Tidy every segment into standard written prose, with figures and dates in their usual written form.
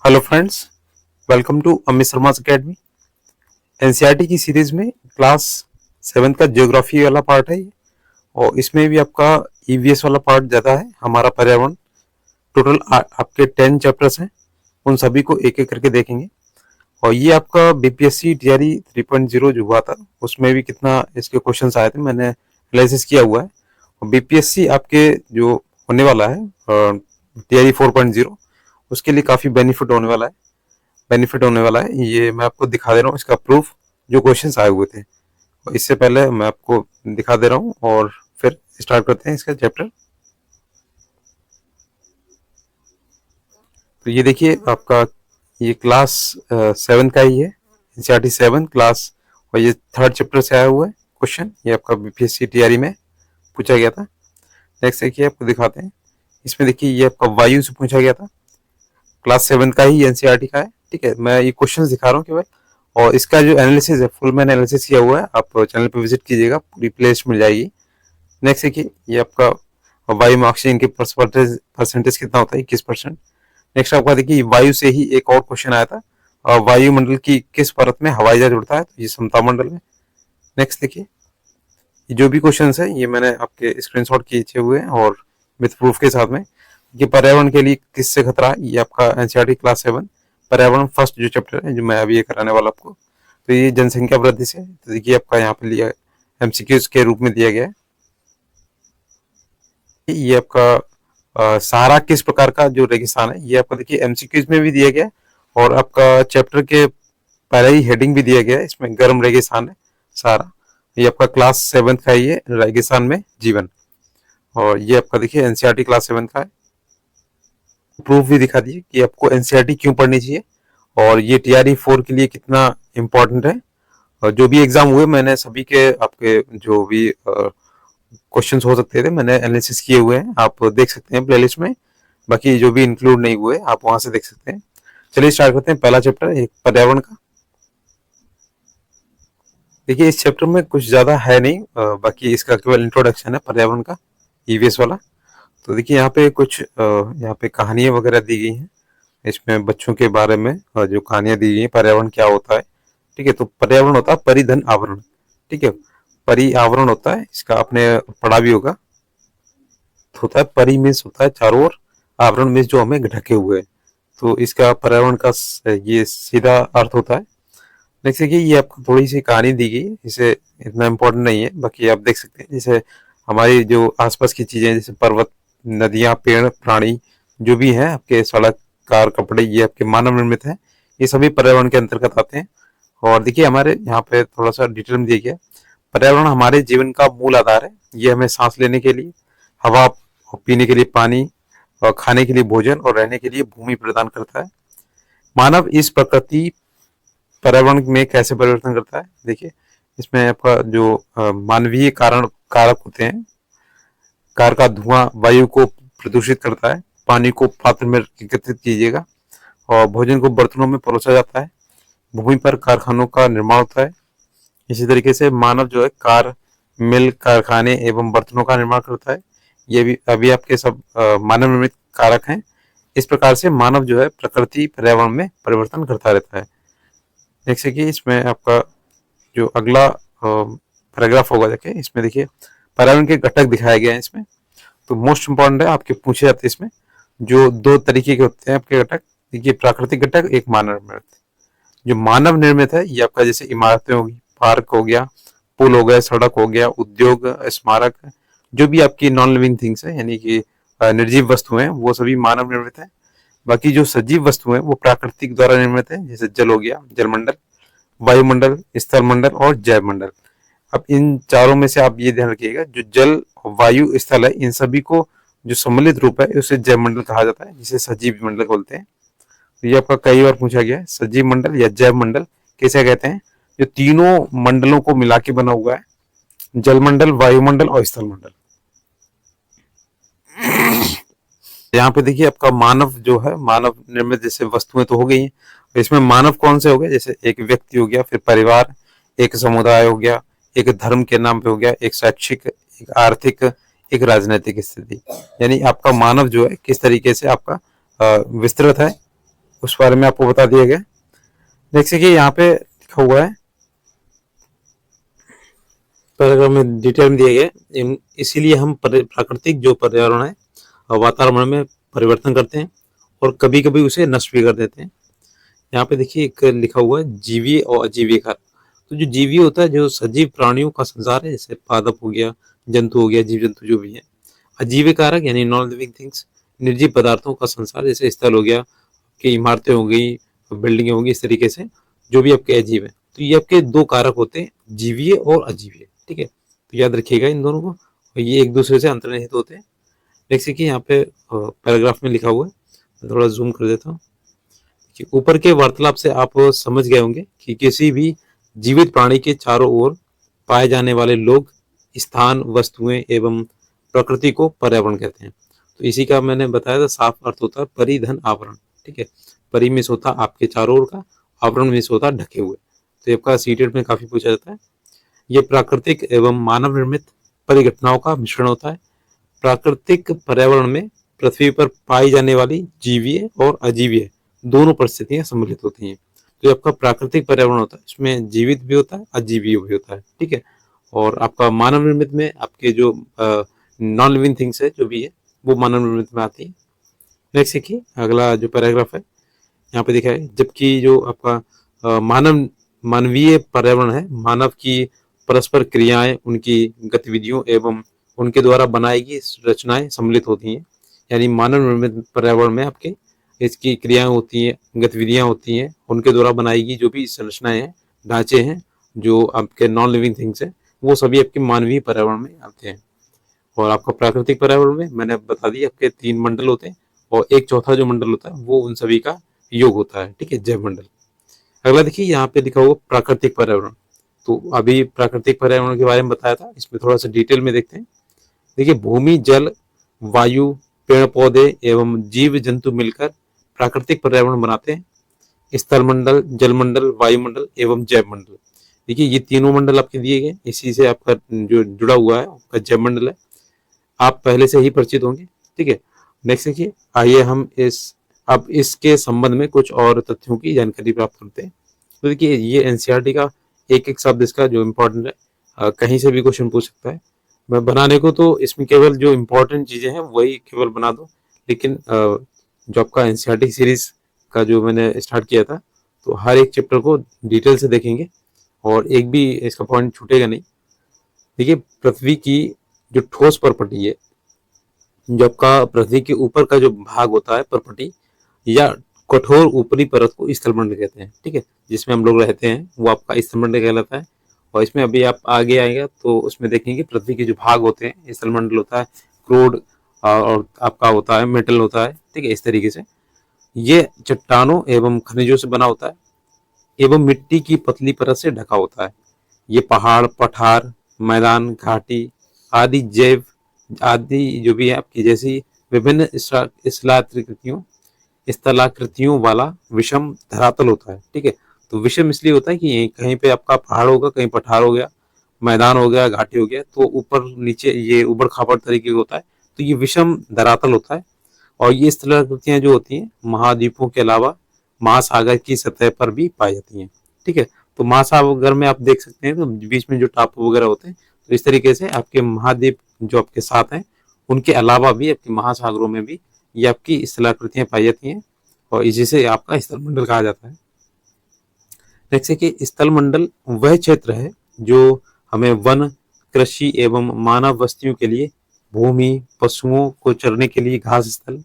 Hello friends, welcome to Amit Sharma's academy. NCERT की series में class 7 का ज्योग्राफी वाला पार्ट है ये। और इसमें भी आपका ईवीएस वाला पार्ट ज़्यादा है। हमारा पर्यावरण टोटल आपके 10 चैप्टर्स हैं, उन सभी को एक एक करके देखेंगे। और ये आपका बीपीएससी टीआरई 3.0 जो हुआ था उसमें भी कितना इसके क्वेश्चंस आए थे, मैंने एनालिसिस किया हुआ है। और बीपीएससी आपके जो होने वाला है टीआरई 4.0 उसके लिए काफ़ी बेनिफिट होने वाला है। ये मैं आपको दिखा दे रहा हूँ, इसका प्रूफ जो क्वेश्चंस आए हुए थे। और इससे पहले मैं आपको दिखा दे रहा हूँ और फिर स्टार्ट करते हैं इसका चैप्टर। तो ये देखिए आपका ये क्लास 7 का ही है, एनसीईआरटी 7 क्लास। और ये 3rd चैप्टर से आया हुआ है क्वेश्चन, ये आपका बीपीएससी टीआरई में पूछा गया था। नेक्स्ट देखिए आपको दिखाते हैं। इसमें देखिए ये आपका वायु से पूछा गया था, क्लास 7 का ही एनसीईआरटी का है। ठीक है, मैं ये क्वेश्चंस दिखा रहा हूँ केवल, और इसका जो एनालिसिस है फुल मैंने एनालिसिस किया हुआ है। आप चैनल पे विजिट कीजिएगा, पूरी प्लेलिस्ट मिल जाएगी। नेक्स्ट देखिए ये आपका वायु में ऑक्सीजन के परसेंटेज कितना होता है, 21%। नेक्स्ट आपका देखिए वायु से ही एक और क्वेश्चन आया था, वायुमंडल की किस परत में हवाई जहाज उड़ता है, तो ये समता मंडल में। नेक्स्ट देखिए जो भी क्वेश्चन है ये मैंने आपके स्क्रीनशॉट खींचे हुए हैं और विथ प्रूफ के साथ में। ये पर्यावरण के लिए किससे खतरा है, ये आपका एनसीईआरटी क्लास 7 पर्यावरण फर्स्ट जो चैप्टर है जो मैं अभी ये कराने वाला आपको। तो ये जनसंख्या वृद्धि से, तो देखिए आपका यहाँ पे लिया एमसीक्यूज के रूप में दिया गया है। ये आपका सहारा किस प्रकार का जो रेगिस्तान है, ये आपका देखिए एमसीक्यूज में भी दिया गया है। और आपका चैप्टर के पहले ही हेडिंग भी दिया गया है, इसमें गर्म रेगिस्तान है सहारा। ये आपका क्लास 7 का ही है, रेगिस्तान में जीवन। और ये आपका देखिए एनसीईआरटी क्लास 7 का है। प्रूफ भी दिखा दीजिए कि आपको एनसीईआरटी क्यों पढ़नी चाहिए और ये टीआरई 4 के लिए कितना इम्पोर्टेंट है। और जो भी एग्जाम हुए मैंने सभी के आपके जो भी क्वेश्चंस हो सकते थे मैंने एनालिसिस किए हुए हैं, आप देख सकते हैं प्लेलिस्ट में। बाकी जो भी इंक्लूड नहीं हुए आप वहां से देख सकते हैं। चलिए स्टार्ट करते हैं। पहला चैप्टर एक पर्यावरण का। देखिए इस चैप्टर में कुछ ज्यादा है नहीं, बाकी इसका केवल इंट्रोडक्शन है पर्यावरण का, ईवीएस वाला। तो देखिए यहाँ पे कुछ यहाँ पे कहानियां वगैरह दी गई हैं, इसमें बच्चों के बारे में जो कहानियां दी गई हैं, पर्यावरण क्या होता है। ठीक है, तो पर्यावरण होता है परिधन आवरण। ठीक है, पर्यावरण होता है, इसका आपने पढ़ा भी होगा। होता है परि मीन्स होता है चारों ओर, आवरण मीन्स जो हमें ढके हुए। तो इसका पर्यावरण का ये सीधा अर्थ होता है। देख सकिए ये आपको थोड़ी सी कहानी दी गई है, इसे इतना इम्पोर्टेंट नहीं है, बाकी आप देख सकते हैं। जैसे हमारी जो आसपास की चीजें जैसे पर्वत, नदियां, पेड़, प्राणी जो भी हैं, आपके सड़क, कार, कपड़े, ये आपके मानव निर्मित है। ये सभी पर्यावरण के अंतर्गत आते हैं। और देखिए हमारे यहाँ पे थोड़ा सा डिटेल में दिया गया, पर्यावरण हमारे जीवन का मूल आधार है। ये हमें सांस लेने के लिए हवा, पीने के लिए पानी, और खाने के लिए भोजन, और रहने के लिए भूमि प्रदान करता है। मानव इस प्रकृति पर्यावरण में कैसे परिवर्तन करता है, देखिए इसमें आपका जो मानवीय कारक होते हैं। कार का धुआं वायु को प्रदूषित करता है। पानी को पात्र में एकत्रित कीजिएगा, और भोजन को बर्तनों में परोसा जाता है। भूमि पर कारखानों का निर्माण होता है। इसी तरीके से मानव जो है कार, मिल, कारखाने एवं बर्तनों का निर्माण करता है। ये भी अभी आपके सब मानव निर्मित कारक हैं। इस प्रकार से मानव जो है प्रकृति पर्यावरण में परिवर्तन करता रहता है। जैसे कि इसमें आपका जो अगला पैराग्राफ होगा, देखिए इसमें देखिए पर्यावरण के घटक दिखाया गया है इसमें। तो मोस्ट इंपॉर्टेंट है, आपके पूछे जाते हैं इसमें जो 2 तरीके के होते हैं आपके घटक। देखिए प्राकृतिक घटक, एक मानव निर्मित। जो मानव निर्मित है ये आपका जैसे इमारतें होगी, पार्क हो गया, पुल हो गया, सड़क हो गया, उद्योग, स्मारक, जो भी आपकी नॉन लिविंग थिंग्स है यानी कि निर्जीव वस्तुएं हैं, वो सभी मानव निर्मित है। बाकी जो सजीव वस्तुएं वो प्राकृतिक द्वारा निर्मित है, जैसे जल हो गया, जलमंडल, वायुमंडल, स्थल मंडल और जैव मंडल। अब इन चारों में से आप ये ध्यान रखिएगा, जो जल, वायु, स्थल है, इन सभी को जो सम्मिलित रूप है उसे जैव मंडल कहा जाता है, जिसे सजीव मंडल बोलते हैं। तो ये आपका कई बार पूछा गया है, सजीव मंडल या जैव मंडल कैसे कहते हैं, जो तीनों मंडलों को मिला के बना हुआ है, जलमंडल, वायुमंडल और स्थल मंडल। यहाँ पे देखिए आपका मानव जो है, मानव निर्मित जैसे वस्तुएं तो हो गई हैं, इसमें मानव कौन से हो गए, जैसे एक व्यक्ति हो गया, फिर परिवार, एक समुदाय हो गया, एक धर्म के नाम पे हो गया, एक शैक्षिक, एक आर्थिक, एक राजनीतिक स्थिति। यानी आपका मानव जो है किस तरीके से आपका विस्तृत है, उस बारे में आपको बता दिया गया। नेक्स्ट देखिए यहाँ पे लिखा हुआ है, पैराग्राफ में डिटेल में दिए गए, इसीलिए हम प्राकृतिक जो पर्यावरण है वातावरण में परिवर्तन करते हैं और कभी कभी उसे नष्ट भी कर देते हैं। यहाँ पे देखिए एक लिखा हुआ है जीवीय और अजीवीय कारक। तो जो जीवीय होता है जो सजीव प्राणियों का संसार है, जैसे पादप हो गया, जंतु हो गया, जीव जंतु जो भी है। अजीवीय कारक यानी नॉन लिविंग थिंग्स, निर्जीव पदार्थों का संसार, जैसे स्थल हो गया, कि इमारतें हो गई, बिल्डिंगें होंगी, इस तरीके से जो भी आपके अजीब है। तो ये आपके दो कारक होते हैं, जीवीय और अजीवीय। ठीक है, तो याद रखिएगा इन दोनों को, और ये एक दूसरे से अंतर्निहित होते हैं। नेक्स्ट देखिए यहाँ पे पैराग्राफ में लिखा हुआ है, मैं थोड़ा जूम कर देता हूँ कि ऊपर के वार्तालाप से आप समझ गए होंगे कि किसी भी जीवित प्राणी के चारों ओर पाए जाने वाले लोग, स्थान, वस्तुएं एवं प्रकृति को पर्यावरण कहते हैं। तो इसी का मैंने बताया था, साफ अर्थ होता है परिधन आवरण। ठीक है, परि में होता आपके चारों ओर का, आवरण में होता ढके हुए। तो ये आपका सीटेट में काफी पूछा जाता है। ये प्राकृतिक एवं मानव निर्मित परिघटनाओं का मिश्रण होता है। प्राकृतिक पर्यावरण में पृथ्वी पर पाई जाने वाली जीवीय और अजीवीय दोनों परिस्थितियां सम्मिलित होती हैं। तो आपका प्राकृतिक पर्यावरण होता है, इसमें जीवित भी होता है, अजीवीय भी होता है। ठीक है, और आपका मानव निर्मित में आपके जो नॉन लिविंग थिंग्स है जो भी है वो मानव निर्मित में आती है। नेक्स्ट देखिए अगला जो पैराग्राफ है यहाँ पे दिखा है, जबकि जो आपका मानवीय पर्यावरण है, मानव की परस्पर क्रियाएं, उनकी गतिविधियों एवं उनके द्वारा बनाई गई रचनाएं सम्मिलित होती हैं। यानी मानव निर्मित पर्यावरण में आपके इसकी क्रियाएं होती हैं, गतिविधियां होती हैं, उनके द्वारा बनाई गई जो भी संरचनाएं हैं, ढांचे हैं, जो आपके नॉन लिविंग थिंग्स हैं, वो सभी आपके मानवीय पर्यावरण में आते हैं। और आपका प्राकृतिक पर्यावरण में मैंने बता दिया आपके 3 मंडल होते हैं, और एक चौथा जो मंडल होता है वो उन सभी का योग होता है। ठीक है, जैव मंडल। अगला देखिए यहाँ पे लिखा हुआ प्राकृतिक पर्यावरण। तो अभी प्राकृतिक पर्यावरण के बारे में बताया था, इसमें थोड़ा सा डिटेल में देखते हैं। देखिए भूमि, जल, वायु, पेड़ पौधे एवं जीव जंतु मिलकर प्राकृतिक पर्यावरण बनाते हैं। स्थल मंडल, जल मंडल, वायुमंडल एवं जैव मंडल। देखिए ये तीनों मंडल आपके दिए गए, इसी से आपका जो जुड़ा हुआ है आपका जैव मंडल है, आप पहले से ही परिचित होंगे। ठीक है, नेक्स्ट देखिए, आइए हम अब इसके संबंध में कुछ और तथ्यों की जानकारी प्राप्त करते हैं। तो देखिए ये एनसीईआरटी का एक एक शब्द इसका जो इम्पोर्टेंट है, कहीं से भी क्वेश्चन पूछ सकता है। मैं बनाने को तो इसमें केवल जो इम्पोर्टेंट चीजें हैं वही केवल बना दूं, लेकिन जो आपका एनसीईआरटी सीरीज का जो मैंने स्टार्ट किया था, तो हर एक चैप्टर को डिटेल से देखेंगे और एक भी इसका पॉइंट छूटेगा नहीं। देखिए पृथ्वी की जो ठोस प्रॉपर्टी है, जो आपका पृथ्वी के ऊपर का जो भाग होता है प्रॉपर्टी या कठोर ऊपरी परत को स्थलमंडल कहते हैं। ठीक है, जिसमें हम लोग रहते हैं वो आपका स्थलमंडल कहलाता है। और इसमें अभी आप आगे आएगा तो उसमें देखेंगे पृथ्वी के जो भाग होते हैं, स्थलमंडल होता है, क्रूड और आपका होता है मेटल होता है। ठीक है, इस तरीके से ये चट्टानों एवं खनिजों से बना होता है एवं मिट्टी की पतली परत से ढका होता है। ये पहाड़, पठार, मैदान, घाटी आदि जैव आदि जो भी है आपकी जैसी विभिन्न स्थलाकृतियों वाला विषम धरातल होता है। ठीक है, तो विषम इसलिए होता है कि कहीं पे आपका पहाड़ होगा, कहीं पठार हो गया, मैदान हो गया, घाटी हो गया, तो ऊपर नीचे ये उबड़ खाबड़ तरीके का होता है, तो ये विषम धरातल होता है। और ये स्थलाकृतियां जो होती हैं महाद्वीपों के अलावा महासागर की सतह पर भी पाई जाती हैं। ठीक है, तो महासागर में आप देख सकते हैं तो बीच में जो टापू वगैरह होते हैं, तो इस तरीके से आपके महाद्वीप जो आपके साथ हैं उनके अलावा भी आपके महासागरों में भी ये आपकी स्थलाकृतियां पाई जाती हैं, और इसी से आपका स्थलमंडल कहा जाता है। नेक्स्ट है कि स्थलमंडल वह क्षेत्र है जो हमें वन, कृषि एवं मानव बस्तियों के लिए भूमि, पशुओं को चरने के लिए घास स्थल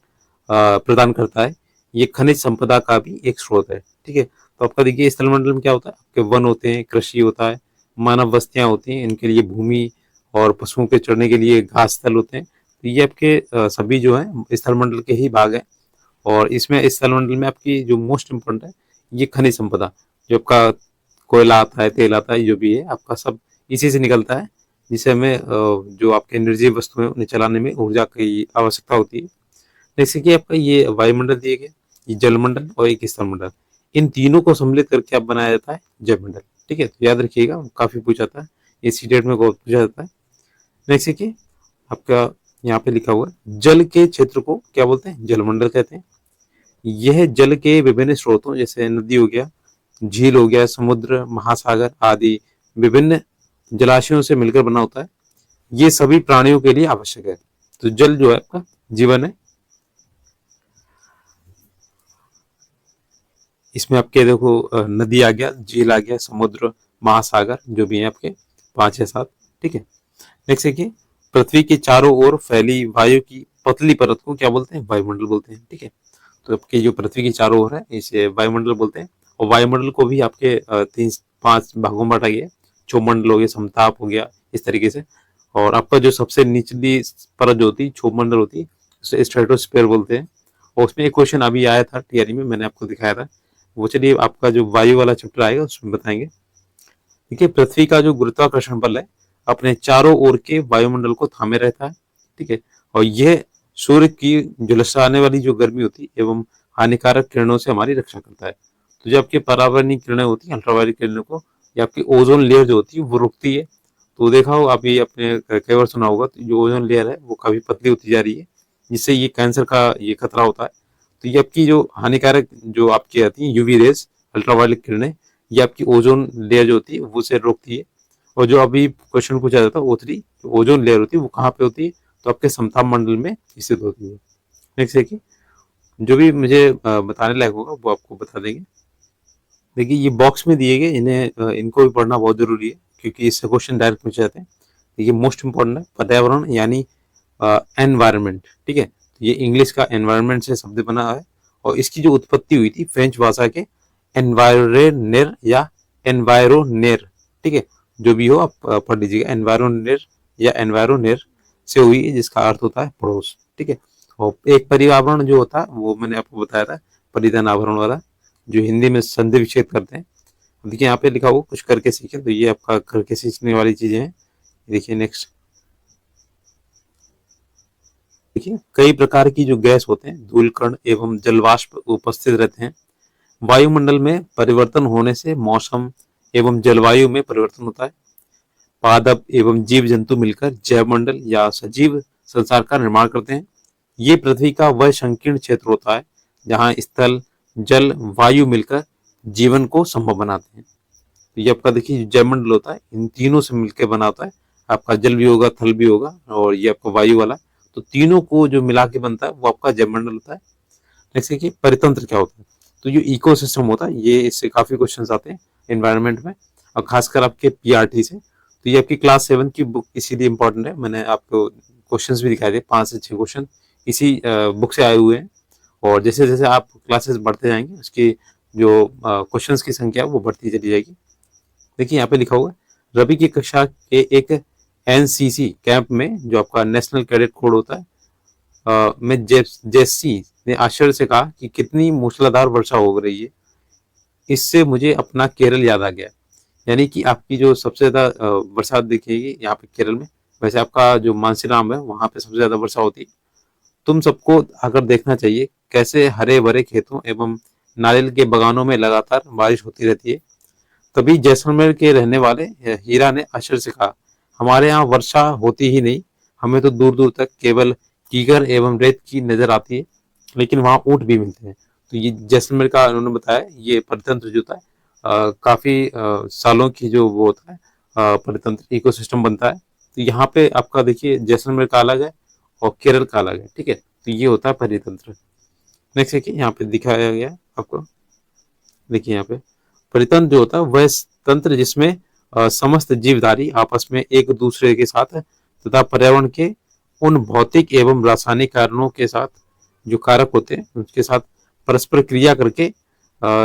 प्रदान करता है। ये खनिज संपदा का भी एक स्रोत है। ठीक है, तो आपका देखिए स्थलमंडल में क्या होता है, आपके वन होते हैं, कृषि होता है, मानव बस्तियां होती हैं, इनके लिए भूमि और पशुओं के चरने के लिए घास स्थल होते हैं। तो ये आपके सभी जो है स्थलमंडल के ही भाग है। और इसमें स्थलमंडल में आपकी जो मोस्ट इम्पोर्टेंट है ये खनिज संपदा, जो आपका कोयला आता है, तेल आता है, जो भी है आपका सब इसी से निकलता है, जिससे हमें जो आपके निर्जीव वस्तु है उन्हें चलाने में ऊर्जा की आवश्यकता होती है। जैसे कि आपका ये वायुमंडल दिए गए, ये जलमंडल और एक स्थलमंडल, इन तीनों को सम्मिलित करके आप बनाया जाता है जैवमंडल। ठीक है, तो याद रखिएगा, काफी पूछा जाता है, इसी डेट में पूछा जाता है। नेक्स्ट देखिए आपका यहाँ पे लिखा हुआ है, जल के क्षेत्र को क्या बोलते हैं, जलमंडल कहते हैं। यह जल के विभिन्न स्रोतों जैसे नदी हो गया, झील हो गया, समुद्र, महासागर आदि विभिन्न जलाशयों से मिलकर बना होता है। ये सभी प्राणियों के लिए आवश्यक है। तो जल जो है आपका जीवन है। इसमें आपके देखो नदी आ गया, झील आ गया, समुद्र, महासागर जो भी है आपके 5 या 7। ठीक है। नेक्स्ट देखिए, पृथ्वी के चारों ओर फैली वायु की पतली परत को क्या बोलते हैं? वायुमंडल बोलते हैं। ठीक है। तो आपके जो पृथ्वी की चारों ओर है इसे वायुमंडल बोलते हैं। और वायुमंडल को भी आपके 3-5 भागों में बांटा गया है। क्षोभमंडल हो गया, समताप हो गया, इस तरीके से। और आपका जो सबसे निचली परत जो होती है क्षोभमंडल होती है, उसे स्ट्रेटोस्फीयर बोलते हैं। और उसमें एक क्वेश्चन अभी आया था टीआरई में, मैंने आपको दिखाया था। वो चलिए आपका जो वायु वाला चैप्टर आएगा उसमें बताएंगे। देखिए, पृथ्वी का जो गुरुत्वाकर्षण बल है अपने चारों ओर के वायुमंडल को थामे रहता है। ठीक है। और यह सूर्य की झुलसाने वाली जो गर्मी होती है एवं हानिकारक किरणों से हमारी रक्षा करता है। तो जो आपकी परावर्तनीय किरणें होती है, अल्ट्रावायलेट किरणों को, या आपकी ओजोन लेयर जो होती है वो रोकती है। तो देखा हो आप, ये आपने कई बार सुना होगा, तो जो ओजोन लेयर है वो काफी पतली होती जा रही है, जिससे ये कैंसर का ये खतरा होता है। तो ये आपकी जो हानिकारक जो आपकी आती है यूवी रेज, अल्ट्रावायलेट किरणें, ये आपकी ओजोन लेयर जो होती है वो से रोकती है। और जो अभी क्वेश्चन पूछा जाता है O3 ओजोन लेयर होती है वो कहाँ पे होती है? तो आपके समताप मंडल में स्थित होती है। नेक्स्ट देखिए, जो भी मुझे बताने लायक होगा वो आपको बता देंगे। देखिए, ये बॉक्स में दिए गए इन्हें इनको भी पढ़ना बहुत जरूरी है, क्योंकि इससे क्वेश्चन डायरेक्ट पूछे जाते हैं। देखिए, मोस्ट इंपॉर्टेंट है पर्यावरण यानी एनवायरमेंट। ठीक है। तो ये इंग्लिश का एनवायरनमेंट से शब्द बना है। और इसकी जो उत्पत्ति हुई थी फ्रेंच भाषा के एनवायरेनेर या एनवायरोनेर, ठीक है, जो भी हो आप पढ़ लीजिएगा, एनवायरोनेर या एनवायरोनेर से हुई है, जिसका अर्थ होता है पड़ोस। ठीक है। और एक पर्यावरण जो होता है वो मैंने आपको बताया था, परिधान आवरण वाला, जो हिंदी में संधि विच्छेद करते हैं। देखिए, यहाँ पे लिखा हुआ कुछ करके सीखे, तो ये आपका करके सीखने वाली चीजें हैं। देखिए नेक्स्ट, देखिए कई प्रकार की जो गैस होते हैं, धूलकण एवं जलवाष्प उपस्थित रहते हैं। वायुमंडल में परिवर्तन होने से मौसम एवं जलवायु में परिवर्तन होता है। पादप एवं जीव जंतु मिलकर जैव मंडल या सजीव संसार का निर्माण करते हैं। ये पृथ्वी का वह संकीर्ण क्षेत्र होता है जहाँ स्थल, जल, वायु मिलकर जीवन को संभव बनाते हैं। तो ये आपका देखिए जैव मंडल होता है, इन तीनों से मिलकर बना होता है। आपका जल भी होगा, थल भी होगा, और ये आपका वायु वाला, तो तीनों को जो मिला के बनता है वो आपका जैव मंडल होता है। नेक्स्ट देखिए, परितंत्र क्या होता है? तो जो इकोसिस्टम होता है, ये इससे काफी क्वेश्चन आते हैं एनवायरनमेंट में, और खासकर आपके पीआरटी से। तो ये आपकी क्लास 7 की बुक इसीलिए इंपॉर्टेंट है। मैंने आपको क्वेश्चंस भी दिखाए थे, 5 से 6 क्वेश्चन इसी बुक से आए हुए हैं। और जैसे जैसे आप क्लासेस बढ़ते जाएंगे उसकी जो क्वेश्चंस की संख्या वो बढ़ती चली जाएगी। देखिए, यहाँ पे लिखा हुआ है, रवि की कक्षा के एक एनसीसी कैंप में, जो आपका नेशनल कैडेट कोड होता है, में जेसी ने आश्चर्य से कहा कि कितनी मूसलाधार वर्षा हो रही है, इससे मुझे अपना केरल याद आ गया। यानी कि आपकी जो सबसे ज्यादा बरसात दिखेगी यहाँ पे केरल में। वैसे आपका जो मानसीराम है वहां पे सबसे ज्यादा वर्षा होती है। तुम सबको अगर देखना चाहिए कैसे हरे भरे खेतों एवं नारियल के बगानों में लगातार बारिश होती रहती है। तभी जैसलमेर के रहने वाले हीरा ने आश्चर्य से कहा, हमारे यहाँ वर्षा होती ही नहीं, हमें तो दूर दूर तक केवल कीकर एवं रेत की नजर आती है, लेकिन वहाँ ऊँट भी मिलते हैं। तो ये जैसलमेर का उन्होंने बताया, ये परितंत्र जो होता है काफी सालों की जो वो होता है परितंत्र इकोसिस्टम बनता है। तो यहाँ पे आपका देखिए जैसलमेर का अलग है और केरल का अलग है। ठीक है। तो ये होता है परितंत्र। नेक्स्ट देखिए, यहाँ पे दिखाया गया आपको, देखिए यहाँ पे परितंत्र जो होता है वह तंत्र जिसमें समस्त जीवधारी आपस में एक दूसरे के साथ तथा पर्यावरण के उन भौतिक एवं रासायनिक कारणों के साथ जो कारक होते हैं उनके साथ परस्पर क्रिया करके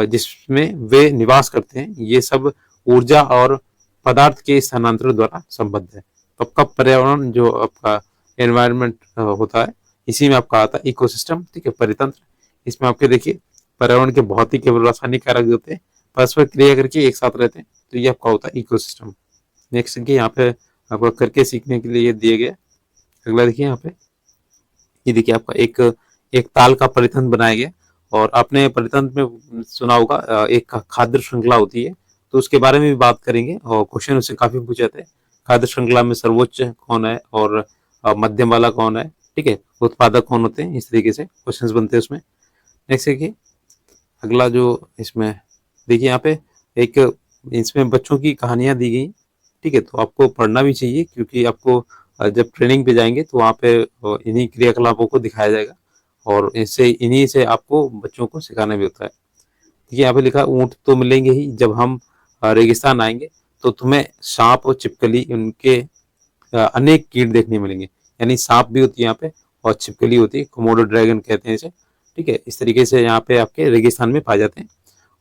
जिसमें वे निवास करते हैं, ये सब ऊर्जा और पदार्थ के स्थानांतरण द्वारा संबद्ध है। तो आपका पर्यावरण जो आपका एनवायरनमेंट होता है, इसी में आपका आता है इकोसिस्टम। ठीक है, परितंत्र। इसमें आपके देखिए पर्यावरण के भौतिक एवं रासायनिक कारक होते हैं, परस्पर क्रिया करके एक साथ रहते हैं, तो ये आपका होता है इकोसिस्टम। नेक्स्ट देखिए, यहाँ पे आपका करके सीखने के लिए दिए गए। अगला देखिए यहाँ पे, ये देखिए आपका एक एक ताल का परितंत्र बनाया गया। और आपने परितंत्र में सुना होगा एक खाद्य श्रृंखला होती है, तो उसके बारे में भी बात करेंगे। और क्वेश्चन उससे काफी पूछे जाते हैं, खाद्य श्रृंखला में सर्वोच्च कौन है और मध्यम वाला कौन है, ठीक है, उत्पादक कौन होते हैं, इस तरीके से क्वेश्चंस बनते हैं उसमें। नेक्स्ट देखिए, अगला जो इसमें देखिए यहाँ पे एक इसमें बच्चों की कहानियाँ दी गई, ठीक है। तो आपको पढ़ना भी चाहिए, क्योंकि आपको जब ट्रेनिंग पे जाएंगे तो वहाँ पे इन्हीं क्रियाकलापों को दिखाया जाएगा, और इससे इन्हीं से आपको बच्चों को सिखाना भी होता है। देखिए यहाँ पे लिखा है, ऊँट तो मिलेंगे ही, जब हम रेगिस्तान आएंगे तो तुम्हें सांप और छिपकली, उनके अनेक कीट देखने मिलेंगे। यानी सांप भी होती है यहाँ पे, और छिपकली होती है, कोमोडो ड्रैगन कहते हैं इसे, ठीक है। इस तरीके से यहाँ पे आपके रेगिस्तान में पाए जाते हैं।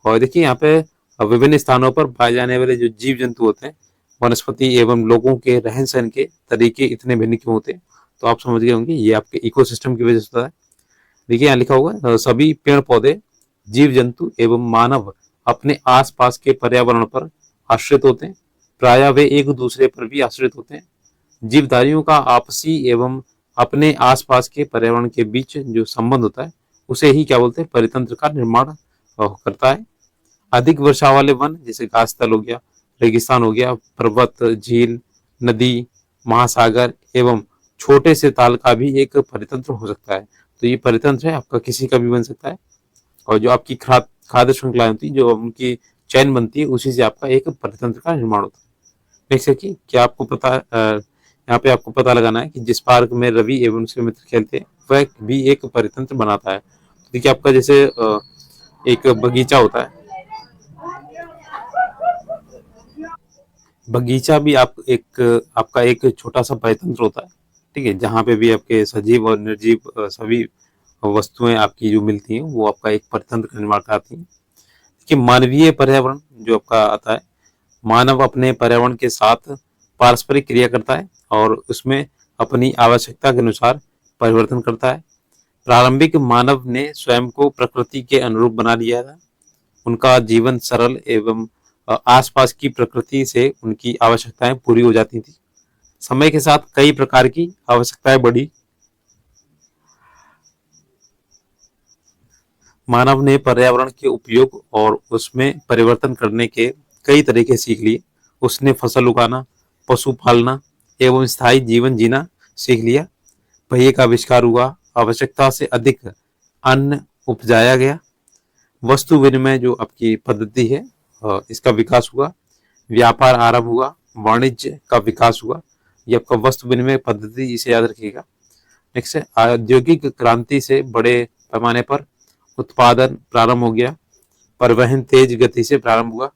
और देखिए यहाँ पे विभिन्न स्थानों पर पाए जाने वाले जो जीव जंतु होते हैं, वनस्पति एवं लोगों के रहन सहन के तरीके इतने भिन्न क्यों होते हैं, तो आप समझ गए होंगे, ये आपके इकोसिस्टम की वजह से होता है। देखिए यहाँ लिखा होगा, सभी पेड़ पौधे, जीव जंतु एवं मानव अपने आसपास के पर्यावरण पर आश्रित होते हैं। प्रायः वे एक दूसरे पर भी आश्रित होते हैं। जीवधारियों का आपसी एवं अपने आसपास के पर्यावरण के बीच जो संबंध होता है, उसे ही क्या बोलते हैं, परितंत्र का निर्माण करता है। अधिक वर्षा वाले वन, जैसे घास स्थल हो गया, रेगिस्तान हो गया, पर्वत, झील, नदी, महासागर एवं छोटे से ताल का भी एक परितंत्र हो सकता है। तो ये परितंत्र है आपका, किसी का भी बन सकता है। और जो आपकी खाद्य श्रृंखला होती है, जो उनकी चैन बनती है, उसी से आपका एक परितंत्र का निर्माण होता है। नेक्स्ट है कि क्या आपको पता, यहाँ पे आपको पता लगाना है कि जिस पार्क में रवि एवं उसके मित्र खेलते हैं, वह भी एक परितंत्र बनाता है। तो देखिए आपका जैसे एक बगीचा होता है, बगीचा भी आप एक आपका एक छोटा सा परितंत्र होता है, ठीक है, जहाँ पे भी आपके सजीव और निर्जीव सभी वस्तुएं आपकी जो मिलती हैं, वो आपका एक परितंत्र का निर्माण कराती हैं। कि मानवीय पर्यावरण जो आपका आता है, मानव अपने पर्यावरण के साथ पारस्परिक क्रिया करता है और उसमें अपनी आवश्यकता के अनुसार परिवर्तन करता है। प्रारंभिक मानव ने स्वयं को प्रकृति के अनुरूप बना लिया था। उनका जीवन सरल एवं आसपास की प्रकृति से उनकी आवश्यकताएं पूरी हो जाती थी। समय के साथ कई प्रकार की आवश्यकताएं बढ़ी। मानव ने पर्यावरण के उपयोग और उसमें परिवर्तन करने के कई तरीके सीख लिए। उसने फसल उगाना, पशु पालना एवं स्थायी जीवन जीना सीख लिया। पहिए का आविष्कार हुआ, आवश्यकता से अधिक अन्न उपजाया गया। वस्तु विनिमय जो आपकी पद्धति है, इसका विकास हुआ। व्यापार आरंभ हुआ, वाणिज्य का विकास हुआ। ये आपका वस्तु विनिमय पद्धति, इसे याद रखिएगा। नेक्स्ट है, औद्योगिक क्रांति से बड़े पैमाने पर उत्पादन प्रारंभ हो गया। परिवहन तेज गति से प्रारंभ हुआ।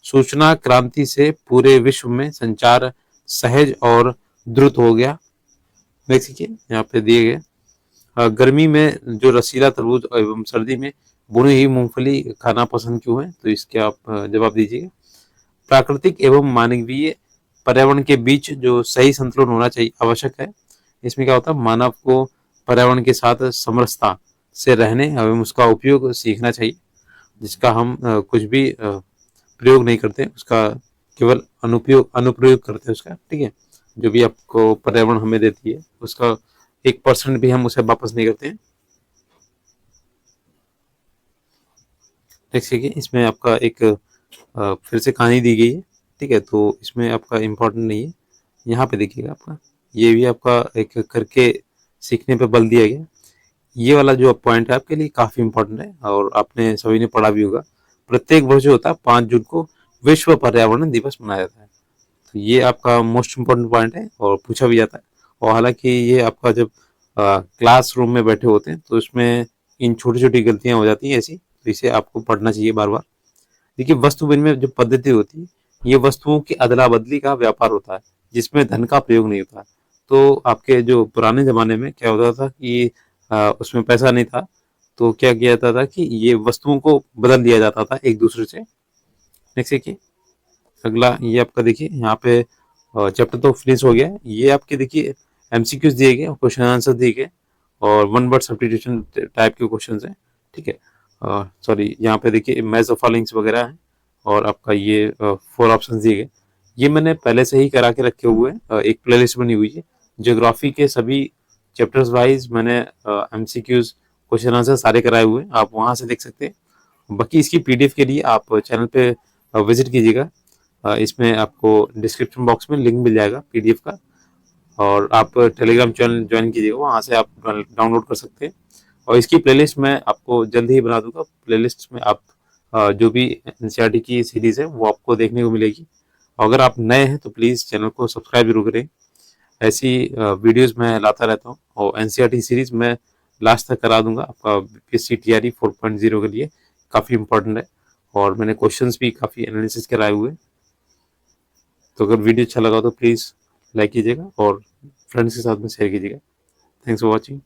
सूचना क्रांति से पूरे विश्व में संचार सहज और द्रुत हो गया। देखिए यहाँ पे दिए गए, गर्मी में जो रसीला तरबूज एवं सर्दी में भुनी हुई मूंगफली खाना पसंद क्यों है, तो इसके आप जवाब दीजिएगा। प्राकृतिक एवं मानवीय पर्यावरण के बीच जो सही संतुलन होना चाहिए, आवश्यक है। इसमें क्या होता है, मानव को पर्यावरण के साथ समरसता से रहने एवं उसका उपयोग सीखना चाहिए, जिसका हम कुछ भी प्रयोग नहीं करते, उसका केवल अनुप्रयोग करते हैं उसका, ठीक है। जो भी आपको पर्यावरण हमें देती है, उसका 1% भी हम उसे वापस नहीं करते हैं। देखिए इसमें आपका एक फिर से कहानी दी गई है, ठीक है। तो इसमें आपका इम्पोर्टेंट नहीं है। यहाँ पे देखिएगा आपका, ये भी आपका एक करके सीखने पे बल दिया गया। ये वाला जो पॉइंट है आपके लिए काफी इम्पोर्टेंट है, और आपने सभी ने पढ़ा भी होगा। प्रत्येक वर्ष जो होता है 5 जून को विश्व पर्यावरण दिवस मनाया जाता है। तो ये आपका मोस्ट इम्पोर्टेंट पॉइंट है, और पूछा भी जाता है। और हालांकि ये आपका जब क्लासरूम में बैठे होते हैं, तो इसमें इन छोटी छोटी गलतियां हो जाती हैं ऐसी, तो इसे आपको पढ़ना चाहिए बार बार। देखिए वस्तु विनिमय जो पद्धति होती है, ये वस्तुओं की अदला बदली का व्यापार होता है, जिसमें धन का प्रयोग नहीं होता। तो आपके जो पुराने जमाने में क्या होता था कि उसमें पैसा नहीं था, तो क्या किया जाता था कि ये वस्तुओं को बदल दिया जाता था एक दूसरे से। नेक्स्ट देखिए, अगला ये आपका देखिए यहाँ पे चैप्टर तो फिनिश हो गया है। ये आपके देखिए एमसीक्यूज दिए गए, क्वेश्चन आंसर दिए गए, और वन वर्ड सब्स्टिट्यूशन टाइप के क्वेश्चन हैं, ठीक है। सॉरी, यहाँ पे देखिए मैच ऑफ फॉलोइंग्स वगैरह है, और आपका ये 4 ऑप्शन दिए गए। ये मैंने पहले से ही करा के रखे हुए हैं, एक प्लेलिस्ट बनी हुई है ज्योग्राफी के सभी चैप्टर्स वाइज। मैंने एमसीक्यूज क्वेश्चन आंसर सारे कराए हुए हैं, आप वहां से देख सकते हैं। बाकी इसकी पीडीएफ के लिए आप चैनल पे विजिट कीजिएगा। इसमें आपको डिस्क्रिप्शन बॉक्स में लिंक मिल जाएगा पीडीएफ का, और आप टेलीग्राम चैनल ज्वाइन कीजिएगा, वहाँ से आप डाउनलोड कर सकते हैं। और इसकी प्लेलिस्ट मैं आपको जल्द ही बना दूंगा। प्लेलिस्ट में आप जो भी एनसीईआरटी की सीरीज है वो आपको देखने को मिलेगी। अगर आप नए हैं तो प्लीज़ चैनल को सब्सक्राइब जरूर करें। ऐसी वीडियोस मैं लाता रहता हूँ और एनसीईआरटी सीरीज मैं लास्ट तक करा दूंगा आपका बीपीएससी टीआरई 4.0 के लिए। काफ़ी इंपॉर्टेंट है और मैंने क्वेश्चंस भी काफ़ी एनालिसिस कराए हुए हैं। तो अगर वीडियो अच्छा लगा तो प्लीज़ लाइक कीजिएगा और फ्रेंड्स के साथ में शेयर कीजिएगा। Thanks for watching.